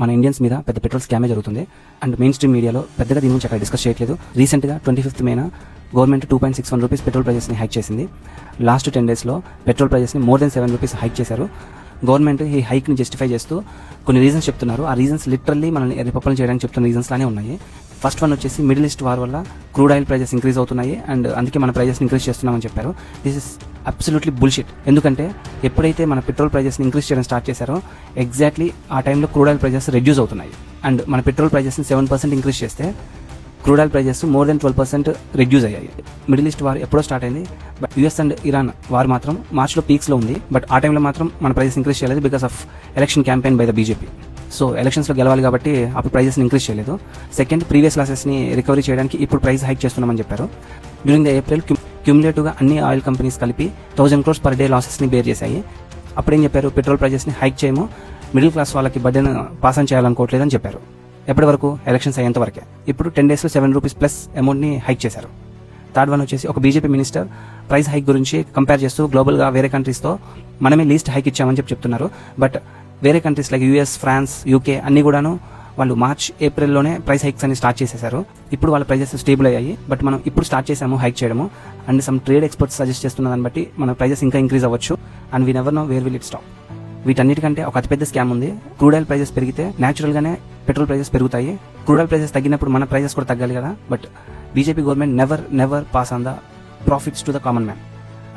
మన ఇండియన్స్ మీద పెద్ద పెట్రోల్ స్కామే జరుగుతుంది అండ్ మెయిన్ స్ట్రీమ్ మీడియాలో పెద్దగా దీని గురించి అక్కడ డిస్కస్ చేయట్లేదు. రీసెంట్గా 25th May government 2.61 rupees petrol ప్రైజెస్ని హైక్ చేసింది. లాస్ట్ 10 daysలో పెట్రోల్ ప్రైజెస్ని మోర్ దెన్ 7 రూపీస్ హైక్ చేశారు. గవర్నమెంట్ ఈ హైక్ని జస్టిఫై చేస్తూ కొన్ని రీజన్స్ చెప్తున్నారు. ఆ రీజన్స్ లిటరల్లీ మనల్ని రిపప్పలు చేయడానికి చెప్తున్న రీజన్స్ లానే ఉన్నాయి. ఫస్ట్ వన్ వచ్చేసి మిడిల్ ఈస్ట్ వార్ వల్ల క్రూడ్ ఆయిల్ ప్రైజెస్ ఇంక్రీజ్ అవుతున్నాయి అండ్ అందుకే మన ప్రైజెస్ ఇంక్రీజ్ చేస్తున్నామని చెప్పారు. This is absolutely bullshit. ఎందుకంటే ఎప్పుడైతే మన పెట్రోల్ ప్రైజెస్ని ఇంక్రీజ్ చేయడం స్టార్ట్ చేశారో ఎగ్జాక్ట్లీ ఆ టైంలో క్రూడ్ ఆయిల్ ప్రైజెస్ రెడ్యూస్ అవుతున్నాయి. అండ్ మన పెట్రోల్ ప్రైజెస్ని 7% ఇంక్రీజ్ చేస్తే crude oil prices more than 12% reduce అయ్యాయి. మిడిల్ ఈస్ట్ వార్ ఎప్పుడో స్టార్ట్ అయింది. But US and Iran war మాత్రం మార్చ్లో పీక్స్లో ఉంది. బట్ ఆ టైంలో మాత్రం మన ప్రైజెస్ ఇంక్రీజ్ చేయలేదు because of election campaign by the BJP. So ఎలక్షన్స్లో గెలవాలి కాబట్టి అప్పుడు ప్రైజెస్ని ఇంక్రీజ్ చేయలేదు. సెకండ్, ప్రీవియస్ లాసెస్ని రికవరీ చేయడానికి ఇప్పుడు ప్రైస్ హైక్ చేస్తున్నామని చెప్పారు. డ్యూరింగ్ ద ఏప్రిల్ క్యూములేటివ్గా అన్ని ఆయిల్ కంపెనీస్ కలిపి 1000 crores per day లాసెస్ని బేర్ చేశాయి. అప్పుడేం చెప్పారు, పెట్రోల్ ప్రైజెస్ని హైక్ చేయము, మిడిల్ క్లాస్ వాళ్ళకి బర్డెన్ పాస్ ఆన్ చేయాలనుకోవట్లేదని చెప్పారు. ఎప్పటి వరకు? ఎలక్షన్స్ అయ్యేంత వరకే. ఇప్పుడు 10 daysలో 7 రూపీస్ ప్లస్ అమౌంట్ని హైక్ చేశారు. థర్డ్ వన్ వచ్చేసి ఒక బీజేపీ మినిస్టర్ ప్రైస్ హైక్ గురించి కంపేర్ చేస్తూ గ్లోబల్గా వేరే కంట్రీస్తో మనమే లీస్ట్ హైక్ ఇచ్చామని చెప్తున్నారు. బట్ వేరే countries like US, France, UK అన్ని కూడాను వాళ్ళు మార్చ్, ఏప్రిల్లోనే ప్రైస్ హైక్స్ అని స్టార్ట్ చేసేశారు. ఇప్పుడు వాళ్ళ ప్రైజెస్ స్టేబుల్ అయ్యాయి. బట్ మనం ఇప్పుడు స్టార్ట్ చేసాము హైక్ చేయడము. And some trade experts suggest చేస్తున్న దాన్ని బట్టి మన ప్రైజెస్ ఇంకా ఇంక్రీజ్ అవ్వచ్చు. And we never know where will it stop. వీటన్నిటికంటే ఒక అతిపెద్ద స్కామ్ ఉంది. క్రూడ్ ఆయిల్ ప్రైజెస్ పెరిగితే న్యాచురల్గానే పెట్రోల్ ప్రైజెస్ పెరుగుతాయి. క్రూడ్ ఆయిల్ ప్రైజెస్ తగ్గినప్పుడు మన ప్రైజెస్ కూడా తగ్గాలి కదా. But BJP government never pass on the profits to the common man.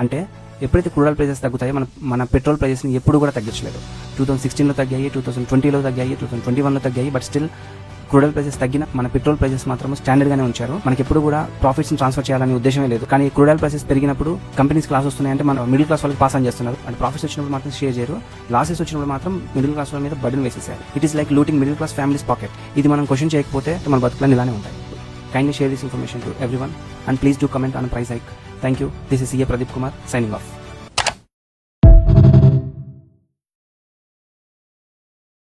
అంటే ఎప్పుడైతే క్రూడ్ ఆయిల్ ప్రైజెస్ తగ్గుతాయో మన పెట్రోల్ ప్రైజెస్ని ఎప్పుడు కూడా తగ్గించలేదు. 2016లో తగ్గాయి, 2020లో తగ్గాయి, 2021లో తగ్గాయి. But still crude oil prices తగ్గిన మన పెట్రోల్ ప్రైజెస్ మాత్రం స్టాండర్డ్గానే ఉంచారు. మనకి ఎప్పుడు కూడా ప్రాఫిట్స్ని ట్రాన్స్ఫర్ చేయాలనే ఉద్దేశమే లేదు. కానీ క్రూడ్ ఆయిల్ ప్రైసెస్ పెరిగినప్పుడు కంపెనీస్ లాస్ వస్తున్నాయంటే మన మిడిల్ క్లాస్ వాళ్ళకి పాస్ ఆన్ చేస్తున్నారు. అండ్ ప్రాఫిట్స్ వచ్చినప్పుడు మాత్రం షేర్ చేయరు, లాసెస్ వచ్చినప్పుడు మాత్రం మిడిల్ క్లాస్ వాళ్ళ మీద బర్డెన్ వేసేసారు. It is like looting middle class families pocket. ఇది మనం క్వశ్చన్ చేయకపోతే మన బతుకులన్నీ ఇలానే ఉంటాయి. Kindly share this information to everyone and please do comment on a price hike. Thank you. This is CA Pradeep Kumar signing off.